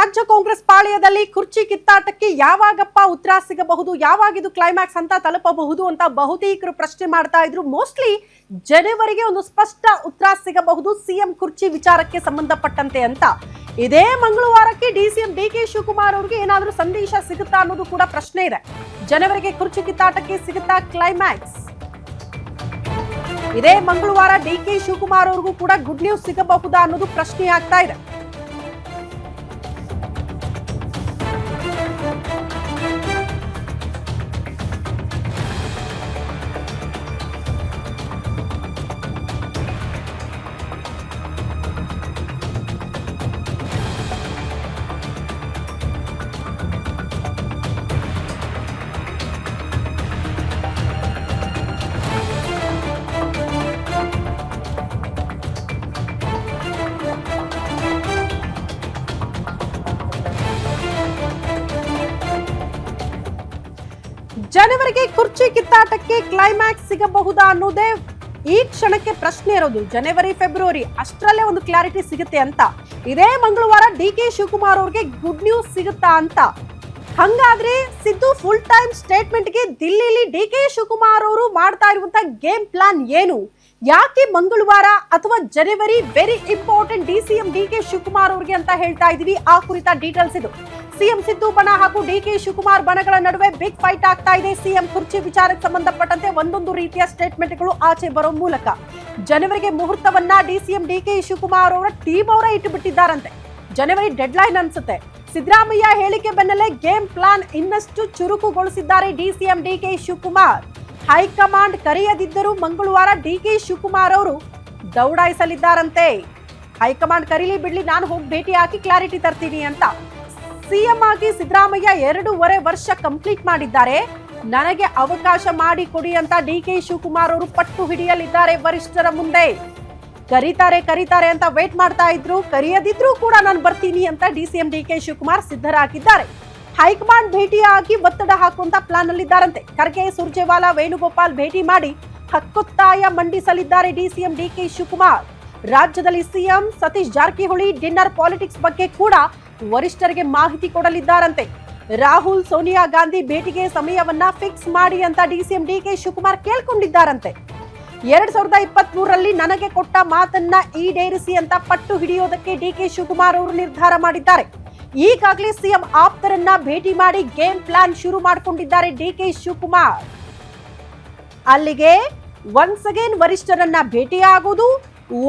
ರಾಜ್ಯ ಕಾಂಗ್ರೆಸ್ ಪಾಳ್ಯದಲ್ಲಿ ಕುರ್ಚಿ ಕಿತ್ತಾಟಕ್ಕೆ ಯಾವಾಗಪ್ಪ ಉತ್ತರ ಸಿಗಬಹುದು, ಯಾವಾಗಿದು ಕ್ಲೈಮ್ಯಾಕ್ಸ್ ಅಂತ ತಲುಪಬಹುದು ಅಂತ ಬಹುತೇಕರು ಪ್ರಶ್ನೆ ಮಾಡ್ತಾ ಇದ್ರು. ಮೋಸ್ಟ್ಲಿ ಜನವರಿಗೆ ಒಂದು ಸ್ಪಷ್ಟ ಉತ್ತರ ಸಿಗಬಹುದು ಸಿಎಂ ಕುರ್ಚಿ ವಿಚಾರಕ್ಕೆ ಸಂಬಂಧಪಟ್ಟಂತೆ ಅಂತ. ಇದೇ ಮಂಗಳವಾರಕ್ಕೆ ಡಿಸಿಎಂ ಡಿಕೆ ಶಿವಕುಮಾರ್ ಅವರಿಗೆ ಏನಾದರೂ ಸಂದೇಶ ಸಿಗುತ್ತಾ ಅನ್ನೋದು ಕೂಡ ಪ್ರಶ್ನೆ ಇದೆ. ಜನವರಿಗೆ ಕುರ್ಚಿ ಕಿತ್ತಾಟಕ್ಕೆ ಸಿಗುತ್ತಾ ಕ್ಲೈಮ್ಯಾಕ್ಸ್? ಇದೇ ಮಂಗಳವಾರ ಡಿಕೆ ಶಿವಕುಮಾರ್ ಅವ್ರಿಗೂ ಕೂಡ ಗುಡ್ ನ್ಯೂಸ್ ಸಿಗಬಹುದಾ ಅನ್ನೋದು ಪ್ರಶ್ನೆ ಆಗ್ತಾ ಇದೆ. ಜನವರಿಗೆ ಕುರ್ಚಿ ಕಿತ್ತಾಟಕ್ಕೆ ಕ್ಲೈಮ್ಯಾಕ್ಸ್ ಸಿಗಬಹುದಾ ಅನ್ನೋದೇ ಈ ಕ್ಷಣಕ್ಕೆ ಪ್ರಶ್ನೆ ಇರೋದು. ಜನವರಿ ಫೆಬ್ರವರಿ ಅಷ್ಟರಲ್ಲೇ ಒಂದು ಕ್ಲಾರಿಟಿ ಸಿಗುತ್ತೆ ಅಂತ. ಇದೇ ಮಂಗಳವಾರ ಡಿಕೆ ಶಿವಕುಮಾರ್ ಅವ್ರಿಗೆ ಗುಡ್ ನ್ಯೂಸ್ ಸಿಗುತ್ತಾ ಅಂತ. ಹಂಗಾದ್ರೆ ಸಿದ್ದು ಫುಲ್ ಟೈಮ್ ಸ್ಟೇಟ್ಮೆಂಟ್ಗೆ ದಿಲ್ಲಿಲಿ ಡಿಕೆ ಶಿವಕುಮಾರ್ ಅವರು ಮಾಡ್ತಾ ಇರುವಂತ ಗೇಮ್ ಪ್ಲಾನ್ ಏನು? ಯಾಕೆ ಮಂಗಳವಾರ ಅಥವಾ ಜನವರಿ very important DCM DK Shivakumar ಅವ್ರಿಗೆ ಅಂತ ಹೇಳ್ತಾ ಇದೀವಿ. ಆ ಕುರಿತ ಡೀಟೇಲ್ಸ್ ಇದು. ಸಿಎಂ ಸಿದ್ದು ಬಣ ಹಾಗೂ ಡಿಕೆ ಶಿವಕುಮಾರ್ ಬಣಗಳ ನಡುವೆ ಬಿಗ್ ಫೈಟ್ ಆಗ್ತಾ ಇದೆ. ಸಿಎಂ ಕುರ್ಚಿ ವಿಚಾರಕ್ಕೆ ಸಂಬಂಧಪಟ್ಟಂತೆ ಒಂದೊಂದು ರೀತಿಯ ಸ್ಟೇಟ್ಮೆಂಟ್ಗಳು ಆಚೆ ಬರೋ ಮೂಲಕ ಜನವರಿಗೆ ಮುಹೂರ್ತವನ್ನ ಡಿಸಿಎಂ ಡಿಕೆ ಶಿವಕುಮಾರ್ ಅವರ ಟೀಮ್ ಅವರೇ ಇಟ್ಟುಬಿಟ್ಟಿದ್ದಾರಂತೆ. ಜನವರಿ ಡೆಡ್ ಲೈನ್ ಅನ್ಸುತ್ತೆ. ಸಿದ್ದರಾಮಯ್ಯ ಹೇಳಿಕೆ ಬೆನ್ನಲ್ಲೇ ಗೇಮ್ ಪ್ಲಾನ್ ಇನ್ನಷ್ಟು ಚುರುಕುಗೊಳಿಸಿದ್ದಾರೆ ಡಿಸಿಎಂ ಡಿಕೆ ಶಿವಕುಮಾರ್. ಹೈಕಮಾಂಡ್ ಕರೆಯದಿದ್ದರೂ ಮಂಗಳವಾರ ಡಿಕೆ ಶಿವಕುಮಾರ್ ಅವರು ದೌಡಾಯಿಸಲಿದ್ದಾರಂತೆ. ಹೈಕಮಾಂಡ್ ಕರೀಲಿ ಬಿಡ್ಲಿ, ನಾನು ಹೋಗಿ ಭೇಟಿ ಹಾಕಿ ಕ್ಲಾರಿಟಿ ತರ್ತೀನಿ ಅಂತ. ಸಿಎಂ ಆಗಿ ಸಿದ್ದರಾಮಯ್ಯ 2.5 ವರ್ಷ ಕಂಪ್ಲೀಟ್ ಮಾಡಿದ್ದಾರೆ. ನನಗೆ ಅವಕಾಶ ಮಾಡಿ ಕೊಡಿ ಅಂತ ಡಿಕೆ ಶಿವಕುಮಾರ್ ಅವರು ಪಟ್ಟು ಹಿಡಿಯಲಿದ್ದಾರೆ ವರಿಷ್ಠರ ಮುಂದೆ. ಕರೀತಾರೆ ಅಂತ ವೇಟ್ ಮಾಡ್ತಾ ಇದ್ರು. ಕರೆಯದಿದ್ರೂ ಕೂಡ ನಾನು ಬರ್ತೀನಿ ಅಂತ ಡಿಸಿಎಂ ಡಿಕೆ ಶಿವಕುಮಾರ್ ಸಿದ್ಧರಾಗಿದ್ದಾರೆ. ಹೈಕಮಾಂಡ್ ಭೇಟಿಯಾಗಿ ಒತ್ತಡ ಹಾಕುವಂತ ಪ್ಲಾನ್ ಅಲ್ಲಿದ್ದಾರಂತೆ. ಖರ್ಗೆ, ಸುರ್ಜೇವಾಲಾ, ವೇಣುಗೋಪಾಲ್ ಭೇಟಿ ಮಾಡಿ ಹಕ್ಕೊತ್ತಾಯ ಮಂಡಿಸಲಿದ್ದಾರೆ ಡಿಸಿಎಂ ಡಿಕೆ ಶಿವಕುಮಾರ್. ರಾಜ್ಯದಲ್ಲಿ CM Satish Jarkiholi dinner politics ಬಗ್ಗೆ ಕೂಡ ವರಿಷ್ಠರಿಗೆ ಮಾಹಿತಿ ಕೊಡಲಿದ್ದಾರಂತೆ. ರಾಹುಲ್, ಸೋನಿಯಾ ಗಾಂಧಿ ಭೇಟಿಗೆ ಸಮಯವನ್ನ ಫಿಕ್ಸ್ ಮಾಡಿ ಅಂತ ಡಿಸಿಎಂ ಡಿಕೆ ಶಿವಕುಮಾರ್ ಕೇಳ್ಕೊಂಡಿದ್ದಾರಂತೆ. 2023ರಲ್ಲಿ ನನಗೆ ಕೊಟ್ಟ ಮಾತನ್ನ ಈಡೇರಿಸಿ ಅಂತ ಪಟ್ಟು ಹಿಡಿಯೋದಕ್ಕೆ ಡಿಕೆ ಶಿವಕುಮಾರ್ ಅವರು ನಿರ್ಧಾರ ಮಾಡಿದ್ದಾರೆ. ಈಗಾಗಲೇ ಸಿಎಂ ಆಪ್ತರನ್ನ ಭೇಟಿ ಮಾಡಿ ಗೇಮ್ ಪ್ಲಾನ್ ಶುರು ಮಾಡಿಕೊಂಡಿದ್ದಾರೆ ಡಿಕೆ ಶಿವಕುಮಾರ್. ಅಲ್ಲಿಗೆ ಒನ್ಸ್ ಅಗೇನ್ ವರಿಷ್ಠರನ್ನ ಭೇಟಿಯಾಗುವುದು,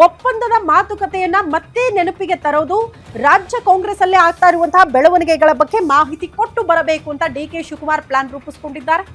ಒಪ್ಪಂದದ ಮಾತುಕತೆಯನ್ನ ಮತ್ತೆ ನೆನಪಿಗೆ ತರೋದು, ರಾಜ್ಯ ಕಾಂಗ್ರೆಸ್ ಅಲ್ಲೇ ಆಗ್ತಾ ಇರುವಂತಹ ಬೆಳವಣಿಗೆಗಳ ಬಗ್ಗೆ ಮಾಹಿತಿ ಕೊಟ್ಟು ಬರಬೇಕು ಅಂತ ಡಿಕೆ ಶಿವಕುಮಾರ್ ಪ್ಲಾನ್ ರೂಪಿಸಿಕೊಂಡಿದ್ದಾರೆ.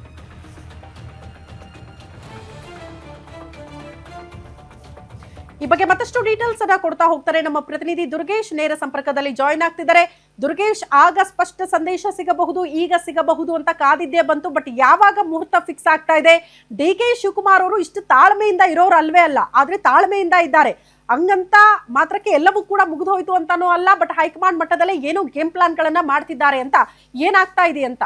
ಈ ಬಗ್ಗೆ ಮತ್ತಷ್ಟು ಡೀಟೇಲ್ಸ್ ಅನ್ನ ಕೊಡ್ತಾ ಹೋಗ್ತಾರೆ ನಮ್ಮ ಪ್ರತಿನಿಧಿ ದುರ್ಗೇಶ್. ನೇರ ಸಂಪರ್ಕದಲ್ಲಿ ಜಾಯಿನ್ ಆಗ್ತಿದ್ದಾರೆ. ದುರ್ಗೇಶ್, ಆಗ ಸ್ಪಷ್ಟ ಸಂದೇಶ ಸಿಗಬಹುದು, ಈಗ ಸಿಗಬಹುದು ಅಂತ ಕಾದಿದ್ದೇ ಬಂತು. ಬಟ್ ಯಾವಾಗ ಮುಹೂರ್ತ ಫಿಕ್ಸ್ ಆಗ್ತಾ ಇದೆ? ಡಿಕೆ ಶಿವಕುಮಾರ್ ಅವರು ಇಷ್ಟು ತಾಳ್ಮೆಯಿಂದ ಇರೋರು ಅಲ್ವೇ ಅಲ್ಲ, ಆದ್ರೆ ತಾಳ್ಮೆಯಿಂದ ಇದ್ದಾರೆ. ಹಂಗಂತ ಮಾತ್ರಕ್ಕೆ ಎಲ್ಲವೂ ಕೂಡ ಮುಗಿದು ಹೋಯ್ತು ಅಂತಾನೂ ಅಲ್ಲ. ಬಟ್ ಹೈಕಮಾಂಡ್ ಮಟ್ಟದಲ್ಲೇ ಏನೋ ಗೇಮ್ ಪ್ಲಾನ್ ಗಳನ್ನ ಮಾಡ್ತಿದ್ದಾರೆ ಅಂತ. ಏನಾಗ್ತಾ ಇದೆ ಅಂತ?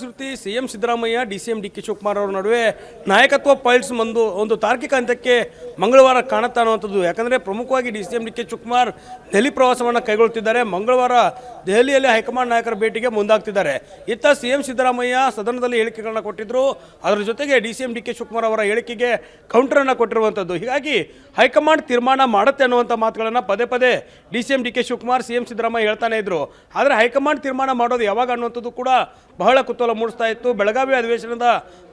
Shruti, CM Siddaramaiah DCM DK Shivakumar ಅವರ ನಡುವೆ ನಾಯಕತ್ವ ಪೈಲ್ಸ್ ಒಂದು ತಾರ್ಕಿಕ ಹಂತಕ್ಕೆ ಮಂಗಳವಾರ ಕಾಣುತ್ತಾ ಅನ್ನುವಂಥದ್ದು. ಯಾಕಂದರೆ ಪ್ರಮುಖವಾಗಿ ಡಿಸಿಎಂ ಡಿಕೆ ಶಿವಕುಮಾರ್ ದೆಹಲಿ ಪ್ರವಾಸವನ್ನು ಕೈಗೊಳ್ಳುತ್ತಿದ್ದಾರೆ. ಮಂಗಳವಾರ ದೆಹಲಿಯಲ್ಲಿ ಹೈಕಮಾಂಡ್ ನಾಯಕರ ಭೇಟಿಗೆ ಮುಂದಾಗ್ತಿದ್ದಾರೆ. ಇತ್ತ ಸಿಎಂ ಸಿದ್ದರಾಮಯ್ಯ ಸದನದಲ್ಲಿ ಹೇಳಿಕೆಗಳನ್ನ ಕೊಟ್ಟಿದ್ದರು. ಅದರ ಜೊತೆಗೆ ಡಿಸಿಎಂ ಡಿಕೆ ಶಿವಕುಮಾರ್ ಅವರ ಹೇಳಿಕೆಗೆ ಕೌಂಟರನ್ನು ಕೊಟ್ಟಿರುವಂಥದ್ದು. ಹೀಗಾಗಿ ಹೈಕಮಾಂಡ್ ತೀರ್ಮಾನ ಮಾಡುತ್ತೆ ಅನ್ನುವಂಥ ಮಾತುಗಳನ್ನು ಪದೇ DCM DK Shivakumar CM Siddaramaiah ಹೇಳ್ತಾನೆ ಇದ್ರು. ಆದರೆ ಹೈಕಮಾಂಡ್ ತೀರ್ಮಾನ ಮಾಡೋದು ಯಾವಾಗ ಅನ್ನುವಂಥದ್ದು ಕೂಡ ಬಹಳ ಕುತೂಹಲ ಮೂಡಿಸ್ತಾ ಇತ್ತು. ಬೆಳಗಾವಿ ಅಧಿವೇಶನದ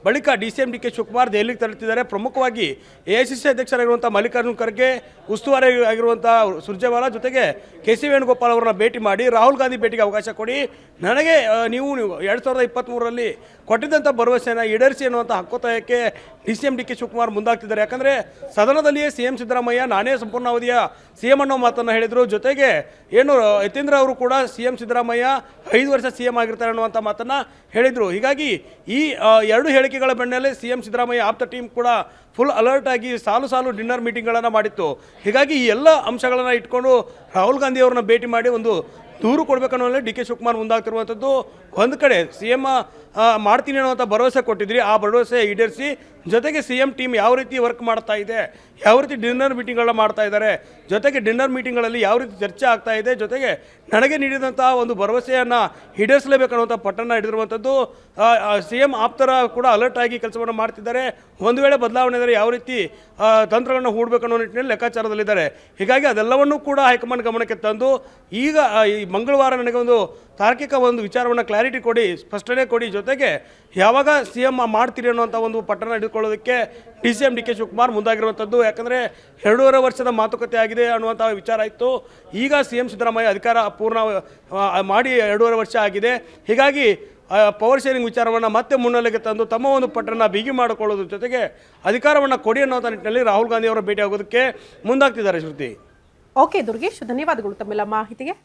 ಬಳಿಕ ಡಿಸಿಎಂ ಡಿಕೆ ಶಿವಕುಮಾರ್ ದೆಹಲಿಗೆ ತೆರಳುತ್ತಿದ್ದಾರೆ. ಪ್ರಮುಖವಾಗಿ ಎಐಸಿಸಿ ಅಧ್ಯಕ್ಷರಾಗಿರುವಂಥ ಮಲ್ಲಿಕಾರ್ಜುನ್ ಖರ್ಗೆ, ಉಸ್ತುವಾರಿ ಆಗಿರುವಂಥ ಸುರ್ಜೇವಾಲಾ ಜೊತೆಗೆ ಕೆಸಿ ವೇಣುಗೋಪಾಲ್ ಅವರನ್ನ ಭೇಟಿ ಮಾಡಿ ರಾಹುಲ್ ಗಾಂಧಿ ಭೇಟಿಗೆ ಅವಕಾಶ ಕೊಡಿ, ನನಗೆ ನೀವು 2023ರಲ್ಲಿ ಕೊಟ್ಟಿದ್ದಂಥ ಭರವಸೆಯನ್ನು ಈಡೇರಿಸಿ ಅನ್ನುವಂಥ ಹಕ್ಕೊತ್ತಾಯಕ್ಕೆ ಡಿಸಿಎಂ ಡಿಕೆ ಶಿವಕುಮಾರ್ ಮುಂದಾಗ್ತಿದ್ದಾರೆ. ಯಾಕಂದರೆ ಸದನದಲ್ಲಿಯೇ ಸಿಎಂ ಸಿದ್ದರಾಮಯ್ಯ ನಾನೇ ಸಂಪೂರ್ಣಾವಧಿಯ ಸಿಎಂ ಅನ್ನೋ ಮಾತನ್ನು ಹೇಳಿದರು. ಜೊತೆಗೆ ಏನು ಯತೀಂದ್ರ ಅವರು ಕೂಡ ಸಿಎಂ ಸಿದ್ದರಾಮಯ್ಯ 5 ವರ್ಷ ಸಿಎಂ ಆಗಿರ್ತಾರೆ ಅನ್ನುವಂಥ ಮಾತನ್ನು ಹೇಳಿದರು. ಹೀಗಾಗಿ ಈ 2 ಹೇಳಿಕೆಗಳ ಬೆನ್ನಲ್ಲೇ ಸಿಎಂ ಸಿದ್ದರಾಮಯ್ಯ ಆಪ್ತ ಟೀಮ್ ಕೂಡ ಫುಲ್ ಅಲರ್ಟ್ ಆಗಿ ಸಾಲು ಡಿನ್ನರ್ ಮೀಟಿಂಗ್ಗಳನ್ನು ಮಾಡಿತ್ತು. ಹೀಗಾಗಿ ಈ ಎಲ್ಲ ಅಂಶಗಳನ್ನು ಇಟ್ಕೊಂಡು ರಾಹುಲ್ ಗಾಂಧಿ ಅವರನ್ನ ಭೇಟಿ ಮಾಡಿ ಒಂದು ದೂರು ಕೊಡಬೇಕನ್ನೋ ಡಿ ಕೆ ಶಿವಕುಮಾರ್ ಮುಂದಾಗ್ತಿರುವಂಥದ್ದು. ಒಂದು ಕಡೆ ಸಿ ಎಂ ಮಾಡ್ತೀನಿ ಅನ್ನುವಂಥ ಭರವಸೆ ಕೊಟ್ಟಿದ್ರಿ, ಆ ಭರವಸೆ ಈಡೇರಿಸಿ ಜೊತೆಗೆ ಸಿ ಎಂ ಟೀಮ್ ಯಾವ ರೀತಿ ವರ್ಕ್ ಮಾಡ್ತಾ ಇದೆ, ಯಾವ ರೀತಿ ಡಿನ್ನರ್ ಮೀಟಿಂಗ್ಗಳನ್ನ ಮಾಡ್ತಾ ಇದ್ದಾರೆ, ಜೊತೆಗೆ ಡಿನ್ನರ್ ಮೀಟಿಂಗ್ಗಳಲ್ಲಿ ಯಾವ ರೀತಿ ಚರ್ಚೆ ಆಗ್ತಾ ಇದೆ, ಜೊತೆಗೆ ನನಗೆ ನೀಡಿದಂಥ ಒಂದು ಭರವಸೆಯನ್ನು ಈಡೇರಿಸಲೇಬೇಕನ್ನುವಂಥ ಪಟ್ಟಣ ಹಿಡಿದಿರುವಂಥದ್ದು. ಸಿ ಎಂ ಆಪ್ತರ ಕೂಡ ಅಲರ್ಟ್ ಆಗಿ ಕೆಲಸವನ್ನು ಮಾಡ್ತಿದ್ದಾರೆ. ಒಂದು ವೇಳೆ ಬದಲಾವಣೆ ಇದ್ದರೆ ಯಾವ ರೀತಿ ತಂತ್ರಗಳನ್ನು ಹೂಡಬೇಕನ್ನೋ ನಿಟ್ಟಿನಲ್ಲಿ ಲೆಕ್ಕಾಚಾರದಲ್ಲಿದ್ದಾರೆ. ಹೀಗಾಗಿ ಅದೆಲ್ಲವನ್ನೂ ಕೂಡ ಹೈಕಮಾಂಡ್ ಗಮನಕ್ಕೆ ತಂದು ಈಗ ಈ ಮಂಗಳವಾರ ನನಗೆ ಒಂದು ತಾರ್ಕಿಕ ಒಂದು ವಿಚಾರವನ್ನು ಕ್ಲಾರಿಟಿ ಕೊಡಿ, ಸ್ಪಷ್ಟನೆ ಕೊಡಿ, ಜೊತೆಗೆ ಯಾವಾಗ ಸಿ ಎಂ ಮಾಡ್ತೀರಿ ಅನ್ನುವಂಥ ಒಂದು ಪಟ್ಟಣ ಹಿಡಿದುಕೊಳ್ಳೋದಕ್ಕೆ D C M D K Shivakumar ಮುಂದಾಗಿರುವಂಥದ್ದು. ಯಾಕಂದರೆ 2.5 ವರ್ಷದ ಮಾತುಕತೆ ಆಗಿದೆ ಅನ್ನುವಂಥ ವಿಚಾರ ಇತ್ತು. ಈಗ ಸಿ ಎಂ ಸಿದ್ದರಾಮಯ್ಯ ಅಧಿಕಾರ ಪೂರ್ಣ ಮಾಡಿ 2.5 ವರ್ಷ ಆಗಿದೆ. ಹೀಗಾಗಿ ಪವರ್ ಶೇರಿಂಗ್ ವಿಚಾರವನ್ನು ಮತ್ತೆ ಮುನ್ನೆಲೆಗೆ ತಂದು ತಮ್ಮ ಒಂದು ಪಟ್ಟಣ ಬಿಗಿ ಮಾಡಿಕೊಳ್ಳೋದ್ರ ಜೊತೆಗೆ ಅಧಿಕಾರವನ್ನು ಕೊಡಿ ಅನ್ನೋಂಥ ನಿಟ್ಟಿನಲ್ಲಿ ರಾಹುಲ್ ಗಾಂಧಿ ಅವರ ಭೇಟಿ ಆಗೋದಕ್ಕೆ ಮುಂದಾಗ್ತಿದ್ದಾರೆ. ಶ್ರುತಿ. ಓಕೆ ದುರ್ಗೇಶ್, ಧನ್ಯವಾದಗಳು ತಮ್ಮೆಲ್ಲ ಮಾಹಿತಿಗೆ.